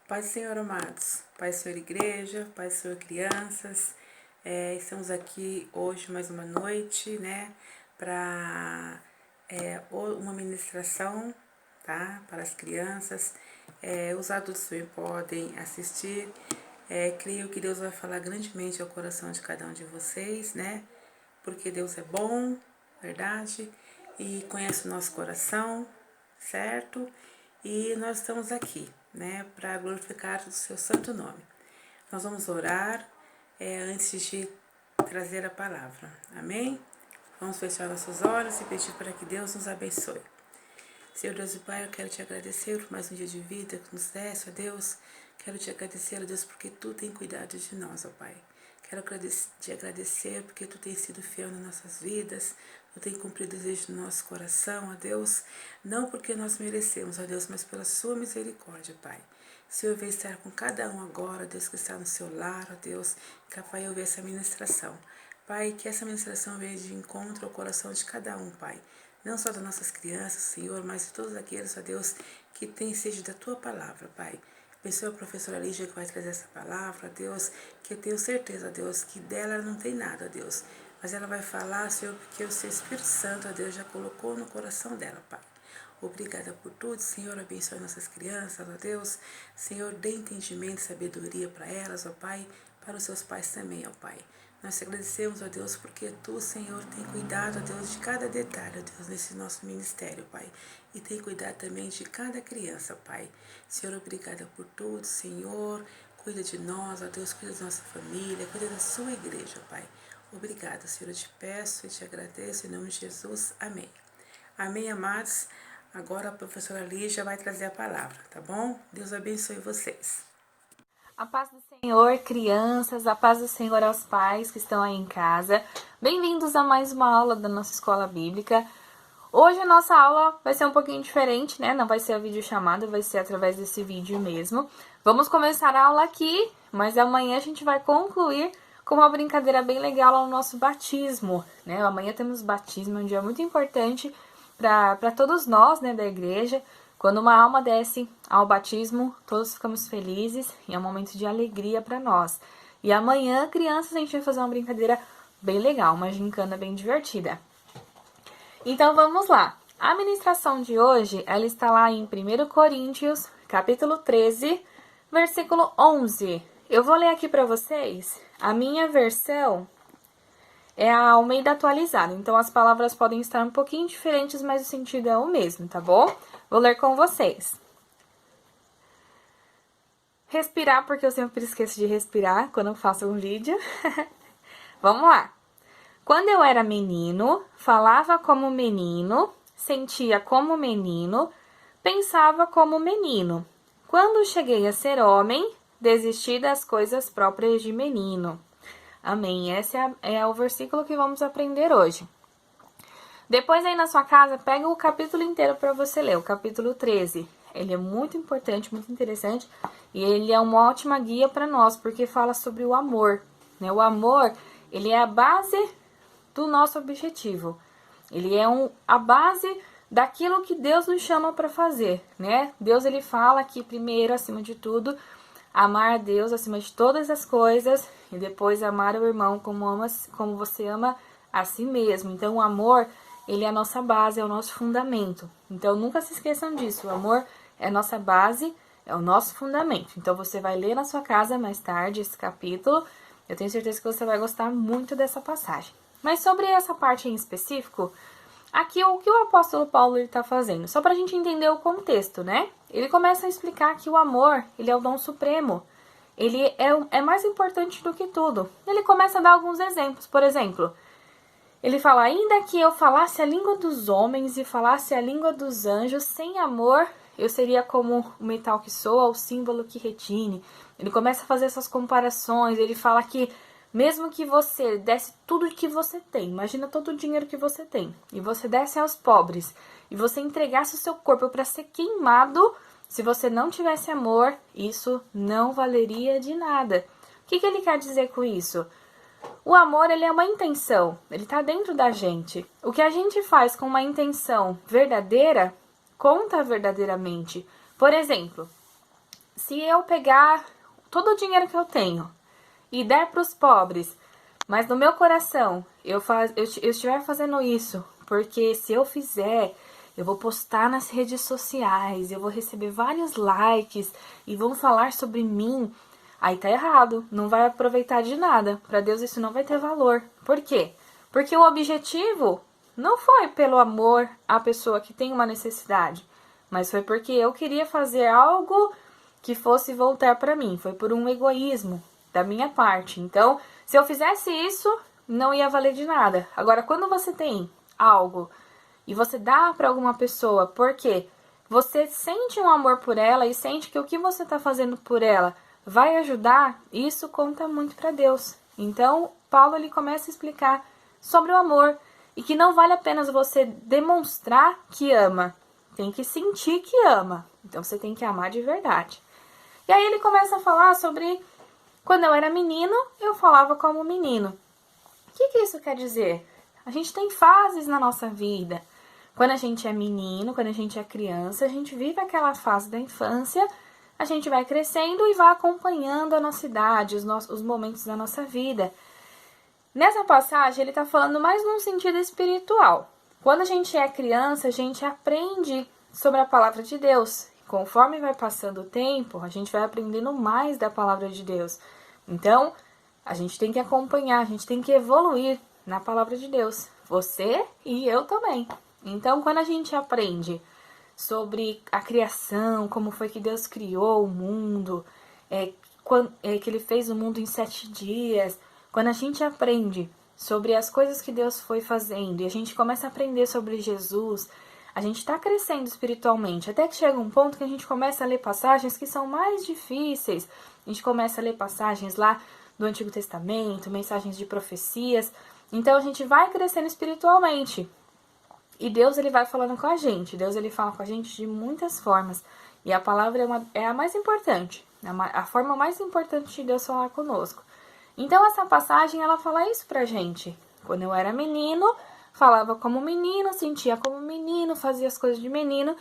Paz do Senhor, amados. Paz do Senhor, igreja. Paz do Senhor, crianças. Estamos aqui hoje mais uma noite, né? Para uma ministração, tá? Para as crianças. Os adultos também podem assistir. Creio que Deus vai falar grandemente ao coração de cada um de vocês, né? Porque Deus é bom, verdade? E conhece o nosso coração, certo? E nós estamos aqui, né, para glorificar o seu santo nome. Nós vamos orar antes de trazer a palavra, amém? Vamos fechar nossos olhos e pedir para que Deus nos abençoe. Senhor Deus e Pai, eu quero te agradecer por mais um dia de vida que nos deste, ó Deus. Quero te agradecer, ó Deus, porque Tu tem cuidado de nós, ó Pai. Quero te agradecer porque Tu tem sido fiel nas nossas vidas, Tu tem cumprido o desejo do nosso coração, ó Deus. Não porque nós merecemos, ó Deus, mas pela Sua misericórdia, Pai. Senhor, vem estar com cada um agora, Deus, que está no seu lar, ó Deus, capaz de ouvir essa ministração. Pai, que essa ministração venha de encontro ao coração de cada um, Pai. Não só das nossas crianças, Senhor, mas de todos aqueles, ó Deus, que têm sede da Tua palavra, Pai. Abençoa a professora Lígia que vai trazer essa palavra, Deus, que eu tenho certeza, Deus, que dela não tem nada, Deus. Mas ela vai falar, Senhor, porque o Seu Espírito Santo, ó Deus, já colocou no coração dela, Pai. Obrigada por tudo, Senhor, abençoe nossas crianças, ó Deus. Senhor, dê entendimento e sabedoria para elas, ó Pai, para os seus pais também, ó Pai. Nós te agradecemos, ó Deus, porque Tu, Senhor, tem cuidado, ó Deus, de cada detalhe, ó Deus, nesse nosso ministério, Pai. E tem cuidado também de cada criança, Pai. Senhor, obrigada por tudo, Senhor. Cuida de nós, ó Deus, cuida da nossa família, cuida da Sua igreja, Pai. Obrigada, Senhor, eu te peço e te agradeço, em nome de Jesus. Amém. Amém, amados. Agora a professora Lígia vai trazer a palavra, tá bom? Deus abençoe vocês. A paz do Senhor, crianças, a paz do Senhor aos pais que estão aí em casa. Bem-vindos a mais uma aula da nossa escola bíblica. Hoje a nossa aula vai ser um pouquinho diferente, né? Não vai ser a videochamada, vai ser através desse vídeo mesmo. Vamos começar a aula aqui, mas amanhã a gente vai concluir com uma brincadeira bem legal lá no nosso batismo, né? Amanhã temos batismo, um dia muito importante para todos nós, né, da igreja. Quando uma alma desce ao batismo, todos ficamos felizes e é um momento de alegria para nós. E amanhã, crianças, a gente vai fazer uma brincadeira bem legal, uma gincana bem divertida. Então vamos lá. A ministração de hoje, ela está lá em 1 Coríntios, capítulo 13, versículo 11. Eu vou ler aqui para vocês. A minha versão é a Almeida atualizada, então as palavras podem estar um pouquinho diferentes, mas o sentido é o mesmo, tá bom? Vou ler com vocês. Respirar, porque eu sempre esqueço de respirar quando eu faço um vídeo. Vamos lá. Quando eu era menino, falava como menino, sentia como menino, pensava como menino. Quando cheguei a ser homem, desisti das coisas próprias de menino. Amém. Esse é o versículo que vamos aprender hoje. Depois aí na sua casa, pega o capítulo inteiro para você ler, o capítulo 13. Ele é muito importante, muito interessante, e ele é uma ótima guia para nós, porque fala sobre o amor, né? O amor, ele é a base do nosso objetivo. Ele é a base daquilo que Deus nos chama para fazer, né? Deus, ele fala que primeiro, acima de tudo, amar a Deus acima de todas as coisas, e depois amar o irmão como você ama a si mesmo. Então, o amor, ele é a nossa base, é o nosso fundamento. Então, nunca se esqueçam disso. O amor é a nossa base, é o nosso fundamento. Então, você vai ler na sua casa mais tarde esse capítulo. Eu tenho certeza que você vai gostar muito dessa passagem. Mas sobre essa parte em específico, aqui o que o apóstolo Paulo está fazendo? Só para a gente entender o contexto, né? Ele começa a explicar que o amor, ele é o dom supremo. Ele é mais importante do que tudo. Ele começa a dar alguns exemplos. Por exemplo, ele fala, ainda que eu falasse a língua dos homens e falasse a língua dos anjos, sem amor, eu seria como o metal que soa, o símbolo que retine. Ele começa a fazer essas comparações, ele fala que mesmo que você desse tudo que você tem, imagina todo o dinheiro que você tem, e você desse aos pobres, e você entregasse o seu corpo para ser queimado, se você não tivesse amor, isso não valeria de nada. O que ele quer dizer com isso? O amor, ele é uma intenção, ele está dentro da gente. O que a gente faz com uma intenção verdadeira, conta verdadeiramente. Por exemplo, se eu pegar todo o dinheiro que eu tenho e der para os pobres, mas no meu coração eu estiver fazendo isso, porque se eu fizer, eu vou postar nas redes sociais, eu vou receber vários likes e vão falar sobre mim, aí tá errado, não vai aproveitar de nada. Para Deus isso não vai ter valor. Por quê? Porque o objetivo não foi pelo amor à pessoa que tem uma necessidade, mas foi porque eu queria fazer algo que fosse voltar para mim. Foi por um egoísmo da minha parte. Então, se eu fizesse isso, não ia valer de nada. Agora, quando você tem algo e você dá para alguma pessoa, porque você sente um amor por ela e sente que o que você está fazendo por ela vai ajudar, isso conta muito para Deus. Então, Paulo ele começa a explicar sobre o amor e que não vale apenas você demonstrar que ama, tem que sentir que ama. Então, você tem que amar de verdade. E aí ele começa a falar sobre quando eu era menino, eu falava como menino. O que isso quer dizer? A gente tem fases na nossa vida. Quando a gente é menino, quando a gente é criança, a gente vive aquela fase da infância, a gente vai crescendo e vai acompanhando a nossa idade, os momentos da nossa vida. Nessa passagem, ele está falando mais num sentido espiritual. Quando a gente é criança, a gente aprende sobre a palavra de Deus. Conforme vai passando o tempo, a gente vai aprendendo mais da palavra de Deus. Então, a gente tem que acompanhar, a gente tem que evoluir na palavra de Deus. Você e eu também. Então, quando a gente aprende sobre a criação, como foi que Deus criou o mundo, que Ele fez o mundo em 7 dias, quando a gente aprende sobre as coisas que Deus foi fazendo e a gente começa a aprender sobre Jesus, a gente está crescendo espiritualmente, até que chega um ponto que a gente começa a ler passagens que são mais difíceis. A gente começa a ler passagens lá do Antigo Testamento, mensagens de profecias. Então a gente vai crescendo espiritualmente. E Deus ele vai falando com a gente. Deus ele fala com a gente de muitas formas. E a palavra é a mais importante. A forma mais importante de Deus falar conosco. Então essa passagem ela fala isso pra gente. Quando eu era menino, falava como menino, sentia como menino, fazia as coisas de menino.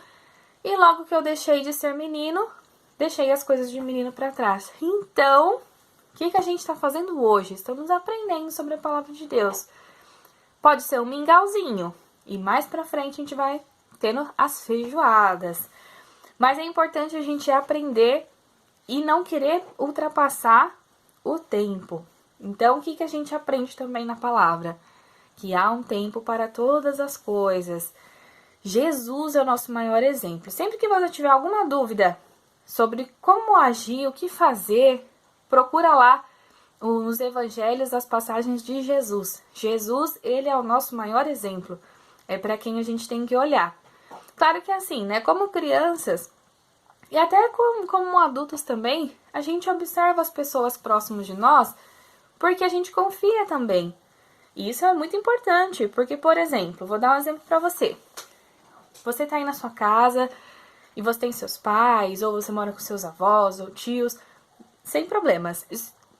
E logo que eu deixei de ser menino, deixei as coisas de menino para trás. Então, o que a gente está fazendo hoje? Estamos aprendendo sobre a palavra de Deus. Pode ser um mingauzinho. E mais pra frente a gente vai tendo as feijoadas. Mas é importante a gente aprender e não querer ultrapassar o tempo. Então, o que a gente aprende também na palavra? Que há um tempo para todas as coisas. Jesus é o nosso maior exemplo. Sempre que você tiver alguma dúvida sobre como agir, o que fazer, procura lá nos evangelhos as passagens de Jesus. Jesus, ele é o nosso maior exemplo. É para quem a gente tem que olhar. Claro que assim, né? Como crianças e até como adultos também, a gente observa as pessoas próximas de nós porque a gente confia também. E isso é muito importante, porque, por exemplo, vou dar um exemplo para você. Você tá aí na sua casa e você tem seus pais, ou você mora com seus avós ou tios, sem problemas.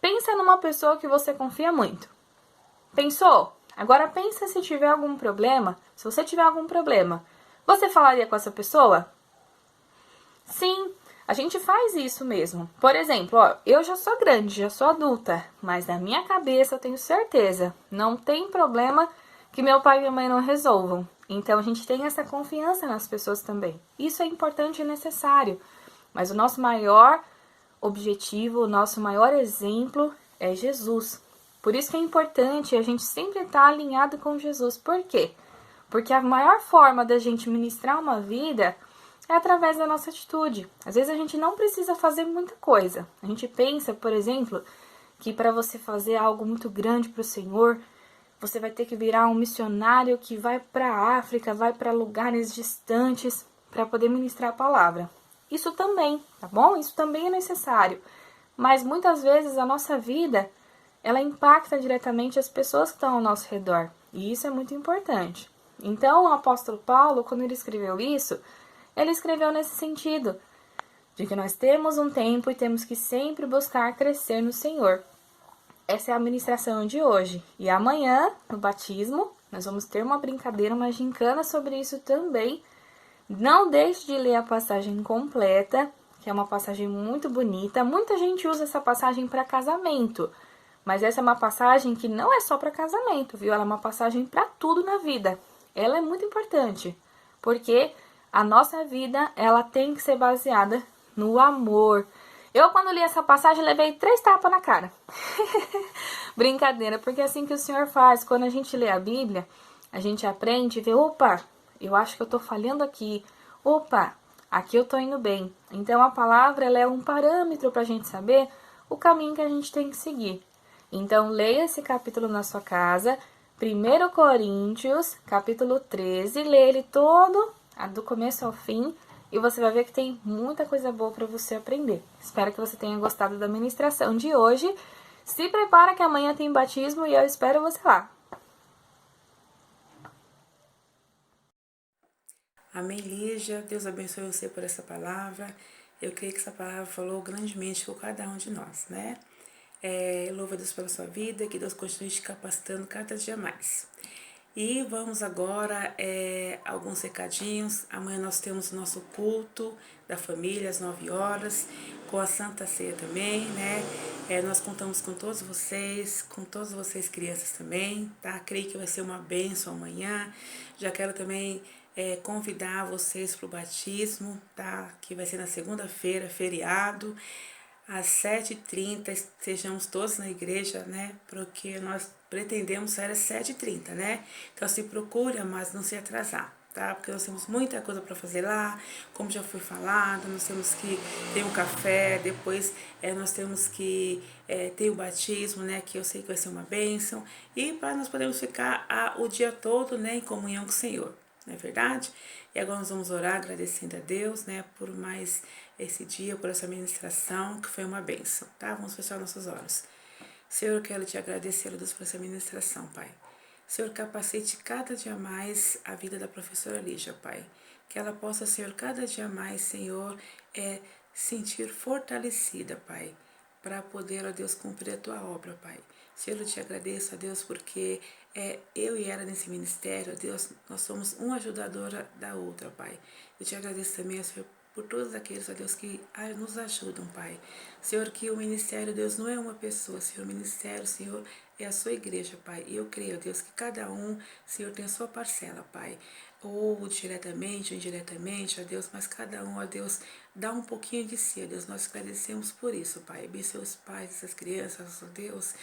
Pensa numa pessoa que você confia muito. Pensou? Agora pensa se tiver algum problema. Se você tiver algum problema, você falaria com essa pessoa? Sim, a gente faz isso mesmo. Por exemplo, eu já sou grande, já sou adulta, mas na minha cabeça eu tenho certeza, não tem problema que meu pai e minha mãe não resolvam. Então a gente tem essa confiança nas pessoas também. Isso é importante e necessário. Mas o nosso maior objetivo, o nosso maior exemplo é Jesus. Por isso que é importante a gente sempre estar alinhado com Jesus. Por quê? Porque a maior forma da gente ministrar uma vida é através da nossa atitude. Às vezes a gente não precisa fazer muita coisa. A gente pensa, por exemplo, que para você fazer algo muito grande para o Senhor, você vai ter que virar um missionário que vai para a África, vai para lugares distantes para poder ministrar a palavra. Isso também, tá bom? Isso também é necessário. Mas muitas vezes a nossa vida, ela impacta diretamente as pessoas que estão ao nosso redor. E isso é muito importante. Então, o apóstolo Paulo, quando ele escreveu isso, ele escreveu nesse sentido, de que nós temos um tempo e temos que sempre buscar crescer no Senhor. Essa é a ministração de hoje. E amanhã, no batismo, nós vamos ter uma brincadeira, uma gincana sobre isso também. Não deixe de ler a passagem completa, que é uma passagem muito bonita. Muita gente usa essa passagem para casamento, mas essa é uma passagem que não é só para casamento, viu? Ela é uma passagem para tudo na vida. Ela é muito importante, porque a nossa vida, ela tem que ser baseada no amor. Eu, quando li essa passagem, levei 3 tapas na cara. Brincadeira, porque é assim que o Senhor faz. Quando a gente lê a Bíblia, a gente aprende e vê, opa, eu acho que eu tô falhando aqui. Opa, aqui eu tô indo bem. Então, a palavra, ela é um parâmetro pra gente saber o caminho que a gente tem que seguir. Então, leia esse capítulo na sua casa. 1 Coríntios, capítulo 13. Lê ele todo, do começo ao fim. E você vai ver que tem muita coisa boa para você aprender. Espero que você tenha gostado da ministração de hoje. Se prepara que amanhã tem batismo e eu espero você lá. Amém, Lígia. Deus abençoe você por essa palavra. Eu creio que essa palavra falou grandemente com cada um de nós, né? Louva a Deus pela sua vida, que Deus continue te capacitando cada dia mais. E vamos agora alguns recadinhos. Amanhã nós temos o nosso culto da família às 9 horas, com a Santa Ceia também, né? Nós contamos com todos vocês crianças também, tá? Creio que vai ser uma bênção amanhã. Já quero também convidar vocês para o batismo, tá? Que vai ser na segunda-feira, feriado. Às 7h30, estejamos todos na igreja, né? Porque nós pretendemos sair às 7h30, né? Então se procure, mas não se atrasar, tá? Porque nós temos muita coisa para fazer lá, como já foi falado, nós temos que ter um café, depois nós temos que ter o batismo, né? Que eu sei que vai ser uma bênção, e para nós podermos ficar o dia todo, né? Em comunhão com o Senhor, não é verdade? E agora nós vamos orar agradecendo a Deus, né? Por mais esse dia, por essa ministração, que foi uma bênção, tá? Vamos fechar nossos olhos. Senhor, eu quero te agradecer, Deus, por essa ministração, Pai. Senhor, capacite cada dia mais a vida da professora Lígia, Pai. Que ela possa, Senhor, cada dia mais, Senhor, sentir fortalecida, Pai, para poder, ó Deus, cumprir a tua obra, Pai. Senhor, eu te agradeço, ó Deus, porque eu e ela nesse ministério, ó Deus, nós somos uma ajudadora da outra, Pai. Eu te agradeço também, Senhor, por todos aqueles, ó Deus, que nos ajudam, Pai. Senhor, que o ministério, Deus, não é uma pessoa, Senhor, o ministério, Senhor, é a sua igreja, Pai. E eu creio, ó Deus, que cada um, Senhor, tem a sua parcela, Pai. Ou diretamente ou indiretamente, ó Deus, mas cada um, ó Deus, dá um pouquinho de si, ó Deus. Nós agradecemos por isso, Pai. Abençoe os pais dessas crianças, ó Deus,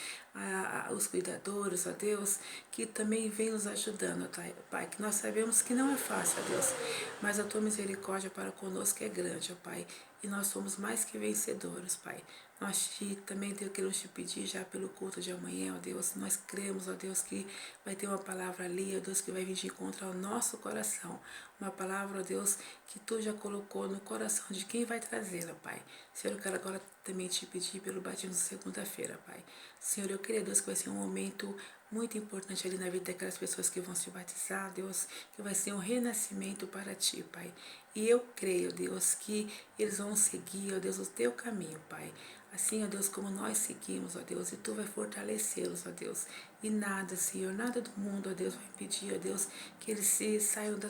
os cuidadores, ó Deus, que também vem nos ajudando, Pai. Que nós sabemos que não é fácil, ó Deus, mas a tua misericórdia para conosco é grande, ó Pai. E nós somos mais que vencedores, Pai. Nós também queremos te pedir já pelo culto de amanhã, ó Deus. Nós cremos, ó Deus, que vai ter uma palavra ali, ó Deus, que vai vir de encontro ao nosso coração. Uma palavra, ó Deus, que tu já colocou no coração de quem vai trazê-la, Pai. Senhor, eu quero agora também te pedir pelo batismo de segunda-feira, Pai. Senhor, eu creio, Deus, que vai ser um momento muito importante ali na vida daquelas pessoas que vão se batizar, Deus, que vai ser um renascimento para ti, Pai. E eu creio, Deus, que eles vão seguir, ó Deus, o teu caminho, Pai. Assim, ó Deus, como nós seguimos, ó Deus, e tu vai fortalecê-los, ó Deus. E nada, Senhor, nada do mundo, ó Deus, vai impedir, ó Deus, que eles saiam da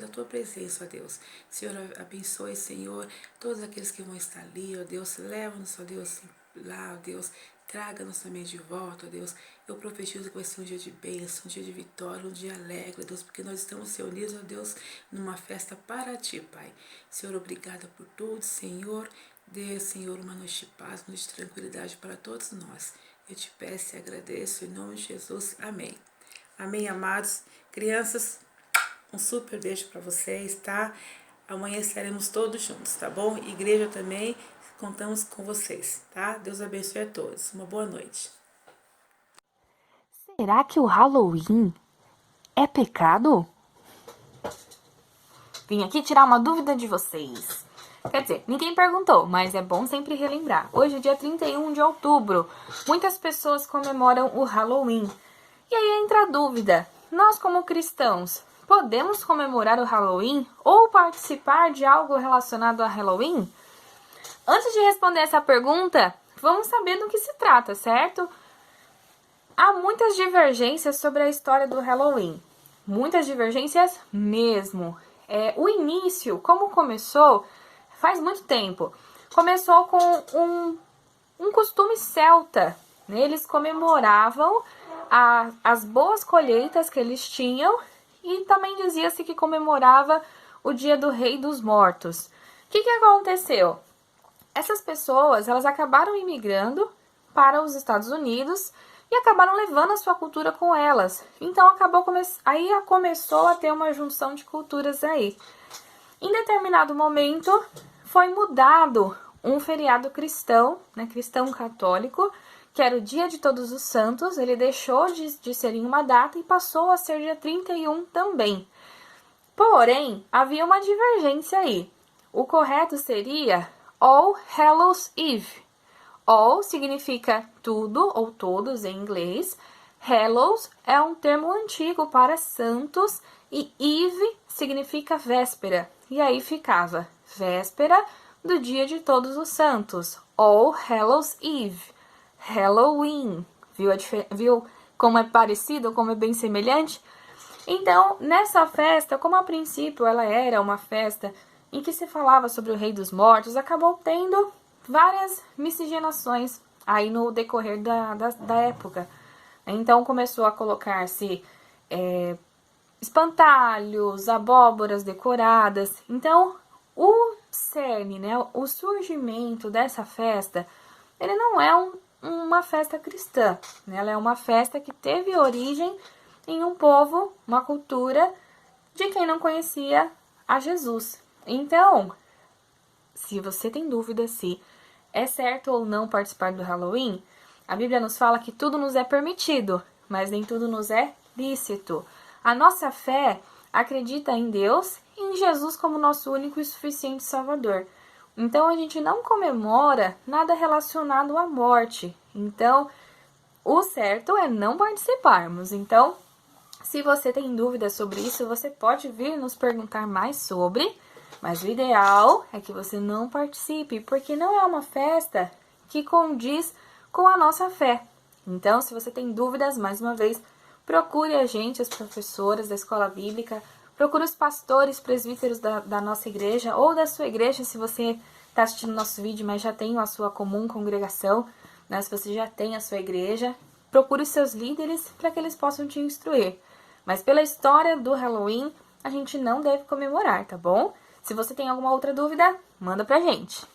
tua presença, ó Deus. Senhor, abençoe, Senhor, todos aqueles que vão estar ali, ó Deus, leva-nos, ó Deus, lá, ó Deus, traga-nos também de volta, ó Deus. Eu profetizo que vai ser um dia de bênção, um dia de vitória, um dia alegre, ó Deus, porque nós estamos reunidos, ó Deus, numa festa para ti, Pai. Senhor, obrigada por tudo, Senhor. Dê, Senhor, uma noite de paz, uma noite de tranquilidade para todos nós. Eu te peço e agradeço em nome de Jesus. Amém. Amém, amados. Crianças, um super beijo para vocês, tá? Amanhã estaremos todos juntos, tá bom? Igreja também, contamos com vocês, tá? Deus abençoe a todos. Uma boa noite. Será que o Halloween é pecado? Vim aqui tirar uma dúvida de vocês. Quer dizer, ninguém perguntou, mas é bom sempre relembrar. Hoje é dia 31 de outubro. Muitas pessoas comemoram o Halloween. E aí entra a dúvida. Nós, como cristãos, podemos comemorar o Halloween ou participar de algo relacionado a Halloween? Antes de responder essa pergunta, vamos saber do que se trata, certo? Há muitas divergências sobre a história do Halloween. Muitas divergências mesmo. O início, como começou, faz muito tempo. Começou com um costume celta. Eles comemoravam as boas colheitas que eles tinham e também dizia-se que comemorava o dia do Rei dos Mortos. O que aconteceu? Essas pessoas, elas acabaram imigrando para os Estados Unidos e acabaram levando a sua cultura com elas. Então aí começou a ter uma junção de culturas aí. Em determinado momento foi mudado um feriado cristão, né, cristão católico, que era o Dia de Todos os Santos. Ele deixou de ser em uma data e passou a ser dia 31 também. Porém, havia uma divergência aí. O correto seria All Hallows Eve. All significa tudo ou todos em inglês. Hallows é um termo antigo para santos e Eve significa véspera. E aí ficava véspera do Dia de Todos os Santos. All Hallows Eve. Halloween. Viu como é parecido, como é bem semelhante? Então, nessa festa, como a princípio ela era uma festa em que se falava sobre o Rei dos Mortos, acabou tendo várias miscigenações aí no decorrer da época. Então, começou a colocar-se espantalhos, abóboras decoradas. Então, o cerne, né, o surgimento dessa festa, ele não é uma festa cristã, né? Ela é uma festa que teve origem em um povo, uma cultura de quem não conhecia a Jesus. Então, se você tem dúvida se é certo ou não participar do Halloween, a Bíblia nos fala que tudo nos é permitido, mas nem tudo nos é lícito. A nossa fé acredita em Deus e em Jesus como nosso único e suficiente Salvador. Então, a gente não comemora nada relacionado à morte. Então, o certo é não participarmos. Então, se você tem dúvidas sobre isso, você pode vir nos perguntar mais sobre, mas o ideal é que você não participe, porque não é uma festa que condiz com a nossa fé. Então, se você tem dúvidas, mais uma vez, procure a gente, as professoras da escola bíblica, procure os pastores, presbíteros da nossa igreja ou da sua igreja, se você está assistindo nosso vídeo, mas já tem a sua comum congregação, né? Se você já tem a sua igreja, procure os seus líderes para que eles possam te instruir. Mas pela história do Halloween, a gente não deve comemorar, tá bom? Se você tem alguma outra dúvida, manda pra gente.